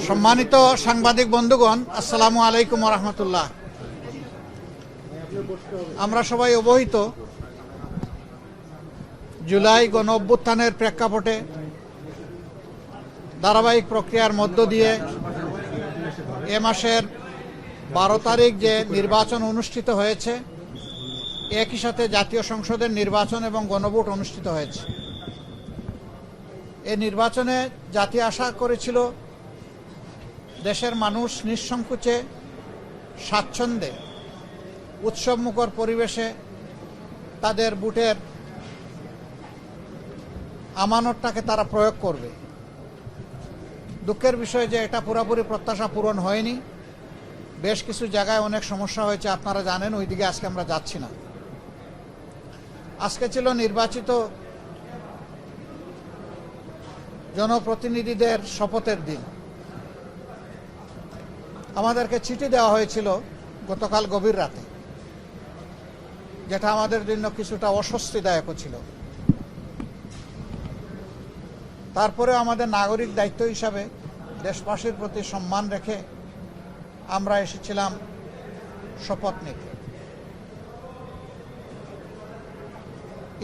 সম্মানিত সাংবাদিক বন্ধুগণ, আসসালামু আলাইকুম ওয়া রাহমাতুল্লাহ। আমরা সবাই অবহিত, জুলাই গণ অভ্যুত্থানের প্রেক্ষাপটে ধারাবাহিক প্রক্রিয়ার মধ্য দিয়ে এ মাসের 12 তারিখ যে নির্বাচন অনুষ্ঠিত হয়েছে, একই সাথে জাতীয় সংসদের নির্বাচন এবং গণভোট অনুষ্ঠিত হয়েছে। এই নির্বাচনে জাতি আশা করেছিল দেশের মানুষ নিঃসংকোচে, স্বাচ্ছন্দ্যে, উৎসবমুখর পরিবেশে তাদের ভোটের আমানতটাকে তারা প্রয়োগ করবে। দুঃখের বিষয় যে এটা পুরোপুরি প্রত্যাশা পূরণ হয়নি। বেশ কিছু জায়গায় অনেক সমস্যা হয়েছে, আপনারা জানেন, ওইদিকে আজকে আমরা যাচ্ছি না। আজকে ছিল নির্বাচিত জনপ্রতিনিধিদের শপথের দিন। আমাদেরকে চিঠি দেওয়া হয়েছিল গতকাল গভীর রাতে, যেটা আমাদের জন্য কিছুটা অস্বস্তিদায়ক ছিল। তারপরে আমাদের নাগরিক দায়িত্ব হিসাবে দেশবাসীর প্রতি সম্মান রেখে আমরা এসেছিলাম শপথ নিতে।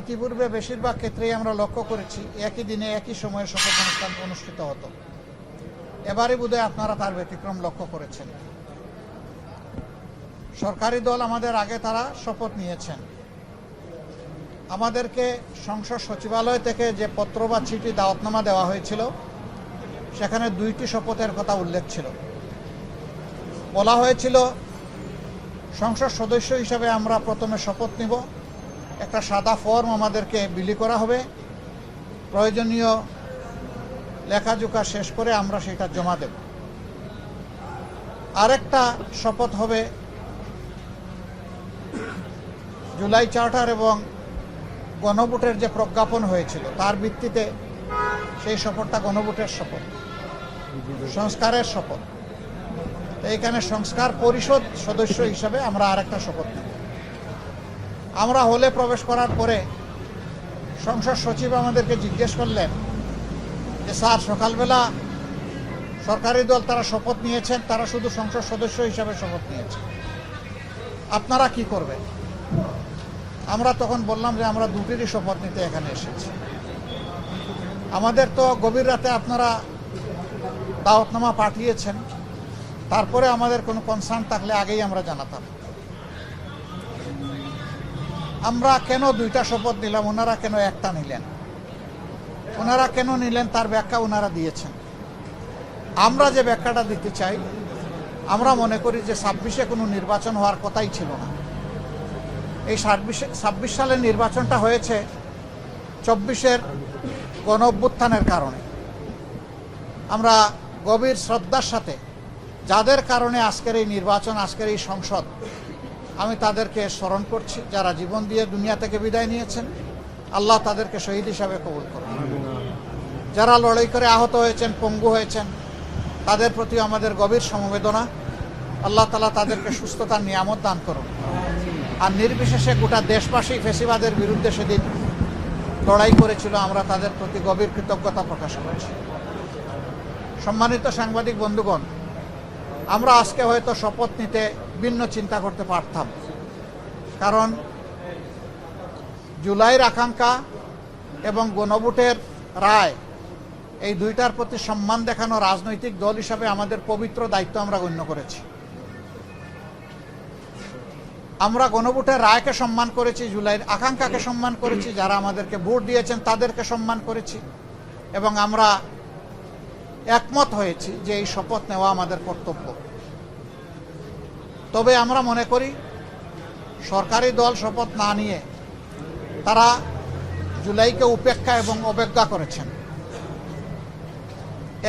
ইতিপূর্বে বেশিরভাগ ক্ষেত্রেই আমরা লক্ষ্য করেছি একই দিনে একই সময়ে শপথ অনুষ্ঠান অনুষ্ঠিত হতো। এবারই বোধহয় আপনারা তার ব্যতিক্রম লক্ষ্য করেছেন। সরকারি দল আমাদের আগে তারা শপথ নিয়েছেন। আমাদেরকে সংসদ সচিবালয় থেকে যে পত্র বা চিঠি দাওয়াতনামা দেওয়া হয়েছিল, সেখানে 2টি শপথের কথা উল্লেখ ছিল। বলা হয়েছিল সংসদ সদস্য হিসাবে আমরা প্রথমে শপথ নিব, একটা সাদা ফর্ম আমাদেরকে বিলি করা হবে, প্রয়োজনীয় লেখাজোখা শেষ করে আমরা সেটা জমা দেব। আরেকটা শপথ হবে জুলাই চার্টার এবং গণভোটের যে প্রজ্ঞাপন হয়েছিল তার ভিত্তিতে সেই শপথটা গণভোটের শপথ, সংস্কারের শপথ। তো এখানে সংস্কার পরিষদ সদস্য হিসাবে আমরা আরেকটা শপথ নেব। আমরা হলে প্রবেশ করার পরে সংসদ সচিব আমাদেরকে জিজ্ঞেস করলেন যে স্যার, সকালবেলা সরকারি দল তারা শপথ নিয়েছেন, তারা শুধু সংসদ সদস্য হিসাবে শপথ নিয়েছেন, আপনারা কি করবেন? আমরা তখন বললাম যে আমরা 2টিরই শপথ নিতে এখানে এসেছি। আমাদের তো গভীর রাতে আপনারা দাওয়াতনামা পাঠিয়েছেন, তারপরে আমাদের কোনো কনসার্ন থাকলে আগেই আমরা জানাতাম। আমরা কেন 2টা শপথ নিলাম, ওনারা কেন একটা নিলেন? ওনারা কেন নিলেন তার ব্যাখ্যা ওনারা দিয়েছেন। আমরা যে ব্যাখ্যাটা দিতে চাই, আমরা মনে করি যে 26-এ কোনো নির্বাচন হওয়ার কথাই ছিল না। এই 26 সালের নির্বাচনটা হয়েছে 24-এর গণ অভ্যুত্থানের কারণে। আমরা গভীর শ্রদ্ধার সাথে যাদের কারণে আজকের এই নির্বাচন, আজকের এই সংসদ, আমি তাদেরকে স্মরণ করছি, যারা জীবন দিয়ে দুনিয়া থেকে বিদায় নিয়েছেন। আল্লাহ তাদেরকে শহীদ হিসাবে কবুল করুন। যারা লড়াই করে আহত হয়েছেন, পঙ্গু হয়েছেন, তাদের প্রতি আমাদের গভীর সমবেদনা। আল্লাহ তাআলা তাদেরকে সুস্থতার নিয়ামত দান করুন। আর নির্বিশেষে গোটা দেশবাসী ফ্যাসিবাদের বিরুদ্ধে সেদিন লড়াই করেছিল, আমরা তাদের প্রতি গভীর কৃতজ্ঞতা প্রকাশ করছি। সম্মানিত সাংবাদিক বন্ধুগণ, আমরা আজকে হয়তো শপথ নিতে ভিন্ন চিন্তা করতে পারতাম, কারণ জুলাইয়ের আকাঙ্ক্ষা এবং গণভোটের রায়, এই 2টার প্রতি সম্মান দেখানো রাজনৈতিক দল হিসাবে আমাদের পবিত্র দায়িত্ব আমরা গণ্য করেছি। আমরা গণভোটের রায়কে সম্মান করেছি, জুলাইয়ের আকাঙ্ক্ষাকে সম্মান করেছি, যারা আমাদেরকে ভোট দিয়েছেন তাদেরকে সম্মান করেছি, এবং আমরা একমত হয়েছি যে এই শপথ নেওয়া আমাদের কর্তব্য। তবে আমরা মনে করি সরকারি দল শপথ না নিয়ে তারা জুলাইকে উপেক্ষা এবং অবজ্ঞা করেছেন।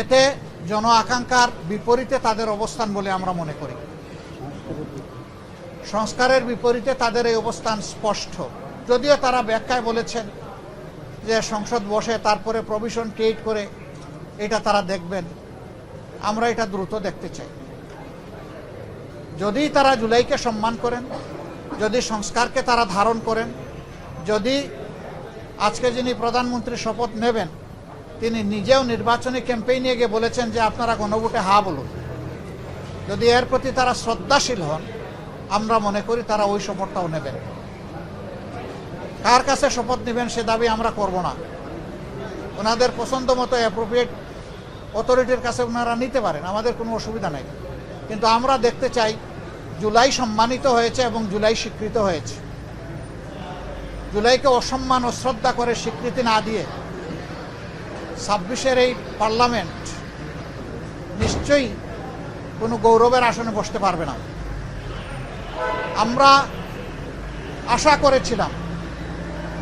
এতে জন আকাঙ্ক্ষার বিপরীতে তাদের অবস্থান বলে আমরা মনে করি। সংস্কারের বিপরীতে তাদের এই অবস্থান স্পষ্ট। যদিও তারা ব্যাখ্যায় বলেছেন যে সংসদ বসে তারপরে প্রভিশন ক্রিয়েট করে এটা তারা দেখবেন, আমরা এটা দ্রুত দেখতে চাই। যদি তারা জুলাইকে সম্মান করেন, যদি সংস্কারকে তারা ধারণ করেন, যদি আজকে যিনি প্রধানমন্ত্রী শপথ নেবেন তিনি নিজেও নির্বাচনী ক্যাম্পেইনে গিয়ে বলেছেন যে আপনারা গণভোটে হা বলুন। যদি এর প্রতি তারা শ্রদ্ধাশীল হন, আমরা মনে করি তারা ওই শপথটাও নেবেন। কার কাছে শপথ নেবেন সে দাবি আমরা করব না। ওনাদের পছন্দ মতো অ্যাপ্রোপ্রিয়েট অথরিটির কাছে ওনারা নিতে পারেন, আমাদের কোনো অসুবিধা নেই। কিন্তু আমরা দেখতে চাই জুলাই সম্মানিত হয়েছে এবং জুলাই স্বীকৃত হয়েছে। জুলাইকে অসম্মান অশ্রদ্ধা করে স্বীকৃতি না দিয়ে 26-এর এই পার্লামেন্ট নিশ্চয়ই কোনো গৌরবের আসনে বসতে পারবে না। আমরা আশা করেছিলাম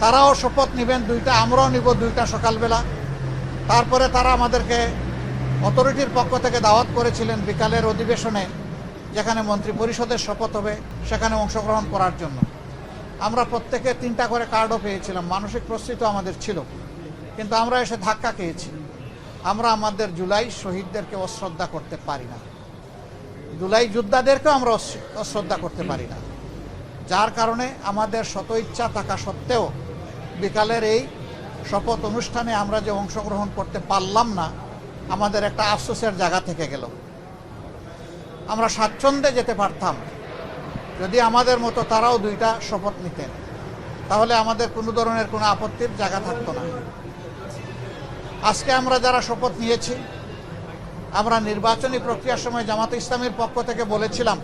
তারাও শপথ নেবেন দুইটা, আমরাও নিব দুইটা সকালবেলা। তারপরে তারা আমাদেরকে অথরিটির পক্ষ থেকে দাওয়াত করেছিলেন বিকালের অধিবেশনে, যেখানে মন্ত্রী পরিষদের শপথ হবে, সেখানে অংশগ্রহণ করার জন্য। আমরা প্রত্যেকে 3টা করে কার্ডও পেয়েছিলাম, মানসিক প্রস্তুতিও আমাদের ছিল, কিন্তু আমরা এসে ধাক্কা খেয়েছি। আমরা আমাদের জুলাই শহীদদেরকে অশ্রদ্ধা করতে পারি না, জুলাই যোদ্ধাদেরকেও আমরা অশ্রদ্ধা করতে পারি না। যার কারণে আমাদের শত ইচ্ছা থাকা সত্ত্বেও বিকালের এই শপথ অনুষ্ঠানে আমরা যে অংশগ্রহণ করতে পারলাম না, আমাদের একটা আফসোসের জায়গা থেকে গেল। আমরা স্বাচ্ছন্দ্যে যেতে পারতাম যদি আমাদের মতো তারাও 2টা শপথ নিতেন, তাহলে আমাদের কোনো ধরনের কোনো আপত্তির জায়গা থাকতো না। আজকে আমরা যারা শপথ নিয়েছি, আমরা নির্বাচনী প্রক্রিয়ার সময় জামাতে ইসলামীর পক্ষ থেকে বলেছিলাম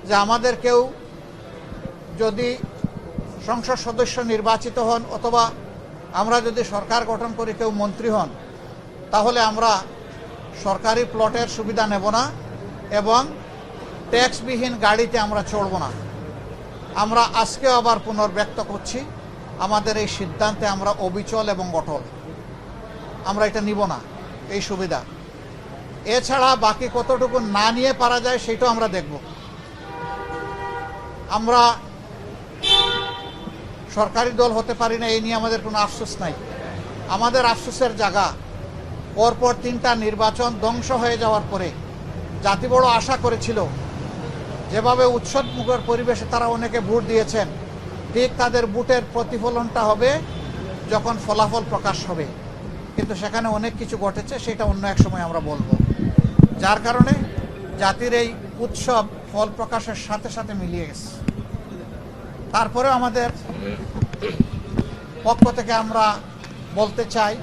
যে আমাদের কেউ যদি সংসদ সদস্য নির্বাচিত হন অথবা আমরা যদি সরকার গঠন করি কেউ মন্ত্রী হন, তাহলে আমরা সরকারি প্লটের সুবিধা নেব না এবং ট্যাক্সবিহীন গাড়িতে আমরা চড়ব না। আমরা আজকেও আবার পুনর্ব্যক্ত করছি, আমাদের এই সিদ্ধান্তে আমরা অবিচল এবং অটল। আমরা এটা নিব না এই সুবিধা। এছাড়া বাকি কতটুকু না নিয়ে পারা যায় সেটাও আমরা দেখব। আমরা সরকারি দল হতে পারি না, এই নিয়ে আমাদের কোনো আফসোস নাই। আমাদের আফসোসের জায়গা পরপর 3টা নির্বাচন ধ্বংস হয়ে যাওয়ার পরে জাতি বড় আশা করেছিল, যেভাবে উৎসবমুখর পরিবেশে তারা অনেকে ভোট দিয়েছেন, ঠিক তাদের ভোটের প্রতিফলনটা হবে যখন ফলাফল প্রকাশ হবে। কিন্তু সেখানে অনেক কিছু ঘটেছে, সেটা অন্য এক সময় আমরা বলবো। যার কারণে জাতির এই উৎসব ফল প্রকাশের সাথে সাথে মিলিয়ে গেছে। তারপরেও আমাদের পক্ষ থেকে আমরা বলতে চাই,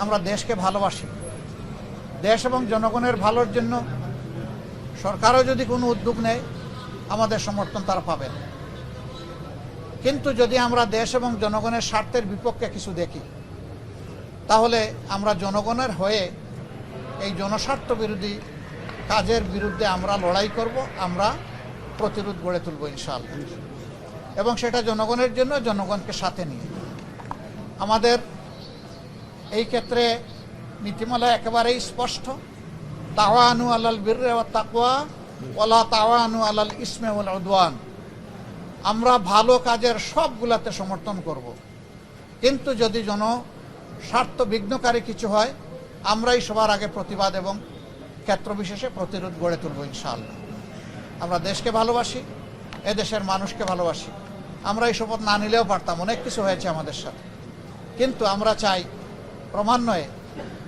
আমরা দেশকে ভালোবাসি। দেশ এবং জনগণের ভালোর জন্য সরকারও যদি কোনো উদ্যোগ নেয়, আমাদের সমর্থন তারা পাবেন। কিন্তু যদি আমরা দেশ এবং জনগণের স্বার্থের বিপক্ষে কিছু দেখি, তাহলে আমরা জনগণের হয়ে এই জনস্বার্থ বিরোধী কাজের বিরুদ্ধে আমরা লড়াই করব, আমরা প্রতিরোধ গড়ে তুলব ইনশাআল্লাহ। এবং সেটা জনগণের জন্য, জনগণকে সাথে নিয়ে। আমাদের এই ক্ষেত্রে নীতিমালা একেবারেই স্পষ্ট, তাওয়ানু আলাল বিররি ওয়াত তাকওয়া ওয়ালা তাওয়ানু আলাল ইসমি ওয়াল উদওয়ান। আমরা ভালো কাজের সবগুলাতে সমর্থন করব, কিন্তু যদি জনস্বার্থ বিঘ্নকারী কিছু হয়, আমরাই সবার আগে প্রতিবাদ এবং ক্ষেত্রবিশেষে প্রতিরোধ গড়ে তুলব ইনশাআল্লাহ। আমরা দেশকে ভালোবাসি, এদেশের মানুষকে ভালোবাসি। আমরা এই শপথ না নিলেও পারতাম, অনেক কিছু হয়েছে আমাদের সাথে, কিন্তু আমরা চাই ক্রমান্বয়ে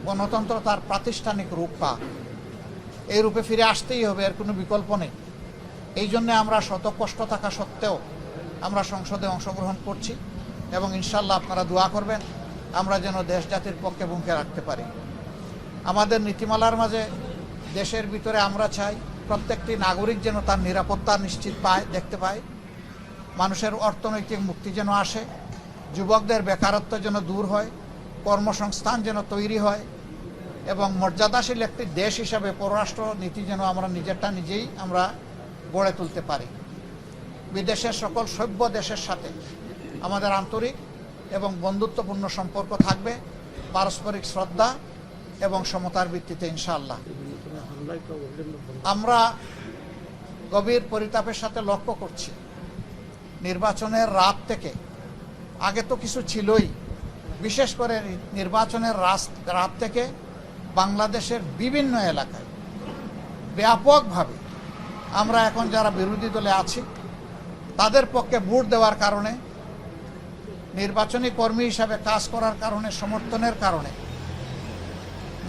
গণতন্ত্র তার প্রাতিষ্ঠানিক রূপ পাক। এই রূপে ফিরে আসতেই হবে, এর কোনো বিকল্প নেই। এই জন্যে আমরা শত কষ্ট থাকা সত্ত্বেও আমরা সংসদে অংশগ্রহণ করছি এবং ইনশাল্লাহ আপনারা দোয়া করবেন আমরা যেন দেশ জাতির পক্ষে ভূমিকা রাখতে পারি। আমাদের নীতিমালার মাঝে দেশের ভিতরে আমরা চাই প্রত্যেকটি নাগরিক যেন তার নিরাপত্তা নিশ্চিত পায়, দেখতে পায়। মানুষের অর্থনৈতিক মুক্তি যেন আসে, যুবকদের বেকারত্ব যেন দূর হয়, কর্মসংস্থান যেন তৈরি হয় এবং মর্যাদাশীল একটি দেশ হিসাবে পররাষ্ট্র নীতি যেন আমরা নিজেরটা নিজেই আমরা গড়ে তুলতে পারি। বিদেশের সকল সভ্য দেশের সাথে আমাদের আন্তরিক এবং বন্ধুত্বপূর্ণ সম্পর্ক থাকবে, পারস্পরিক শ্রদ্ধা এবং সমতার ভিত্তিতে ইনশাআল্লাহ। আমরা গভীর পরিতাপের সাথে লক্ষ্য করছি, নির্বাচনের রাত থেকে, আগে তো কিছু ছিলই, বিশেষ করে নির্বাচনের রাত থেকে বাংলাদেশের বিভিন্ন এলাকায় ব্যাপকভাবে আমরা এখন যারা বিরোধী দলে আছি তাদের পক্ষে ভোট দেওয়ার কারণে, নির্বাচনী কর্মী হিসাবে কাজ করার কারণে, সমর্থনের কারণে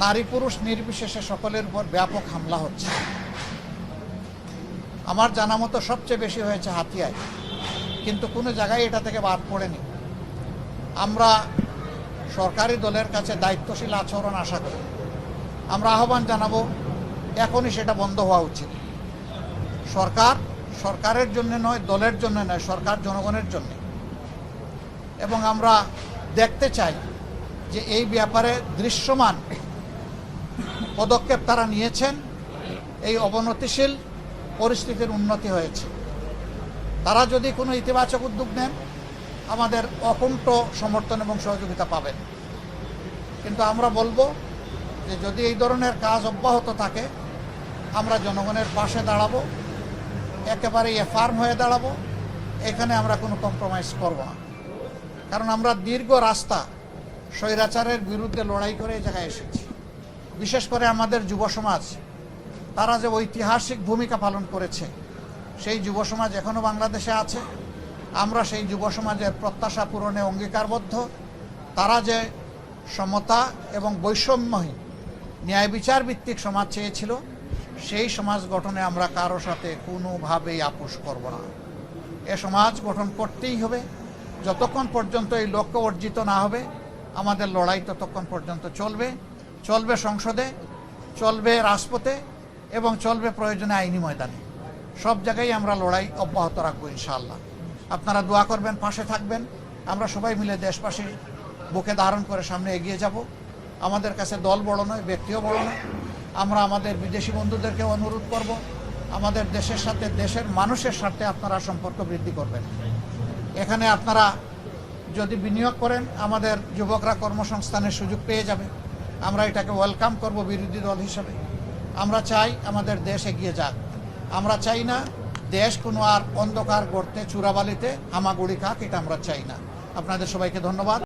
নারী পুরুষ নির্বিশেষে সকলের উপর ব্যাপক হামলা হচ্ছে। আমার জানা মতো সবচেয়ে বেশি হয়েছে হাতিয়ায়, কিন্তু কোনো জায়গায় এটা থেকে বাদ পড়েনি। আমরা সরকারি দলের কাছে দায়িত্বশীল আচরণ আশা করি। আমরা আহ্বান জানাবো এখনই সেটা বন্ধ হওয়া উচিত। সরকারের জন্য নয়, দলের জন্য নয়, সরকার জনগণের জন্য। এবং আমরা দেখতে চাই যে এই ব্যাপারে দৃশ্যমান পদক্ষেপ তারা নিয়েছেন, এই অবনতিশীল পরিস্থিতির উন্নতি হয়েছে। তারা যদি কোনো ইতিবাচক উদ্যোগ নেন, আমাদের অকুণ্ঠ সমর্থন এবং সহযোগিতা পাবেন। কিন্তু আমরা বলবো যে যদি এই ধরনের কাজ অব্যাহত থাকে, আমরা জনগণের পাশে দাঁড়াবো, একেবারে ফার্ম হয়ে দাঁড়াবো। এখানে আমরা কোনো কম্প্রোমাইজ করব না, কারণ আমরা দীর্ঘ রাস্তা স্বৈরাচারের বিরুদ্ধে লড়াই করে এই জায়গায় এসেছি। বিশেষ করে আমাদের যুব সমাজ, তারা যে ঐতিহাসিক ভূমিকা পালন করেছে, সেই যুব সমাজ এখনও বাংলাদেশে আছে। আমরা সেই যুব সমাজের প্রত্যাশা পূরণে অঙ্গীকারবদ্ধ। তারা যে সমতা এবং বৈষম্যহীন ন্যায় বিচার ভিত্তিক সমাজ চেয়েছিল, সেই সমাজ গঠনে আমরা কারো সাথে কোনোভাবেই আপোষ করব না। এ সমাজ গঠন করতেই হবে। যতক্ষণ পর্যন্ত এই লক্ষ্য অর্জিত না হবে, আমাদের লড়াই ততক্ষণ পর্যন্ত চলবে সংসদে, চলবে রাজপথে এবং চলবে প্রয়োজনে আইনি ময়দানে। সব জায়গায় আমরা লড়াই অব্যাহত রাখবো ইনশাআল্লাহ। আপনারা দোয়া করবেন, পাশে থাকবেন। আমরা সবাই মিলে দেশবাসীর বুকে ধারণ করে সামনে এগিয়ে যাব। আমাদের কাছে দল বড় নয়, ব্যক্তিও বড় নয়। আমরা আমাদের বিদেশি বন্ধুদেরকে অনুরোধ করব, আমাদের দেশের সাথে, দেশের মানুষের সাথে আপনারা সম্পর্ক বৃদ্ধি করবেন। এখানে আপনারা যদি বিনিয়োগ করেন, আমাদের যুবকরা কর্মসংস্থানের সুযোগ পেয়ে যাবে। আমরা এটাকে ওয়েলকাম করব বিরোধী দল হিসেবে। আমরা চাই আমাদের দেশ এগিয়ে যাক। আমরা চাই না দেশ কোনো আর অন্ধকার গর্তে চূড়াবালিতে হামাগুড়ি খাক, এটা আমরা চাই না। আপনাদের সবাইকে ধন্যবাদ।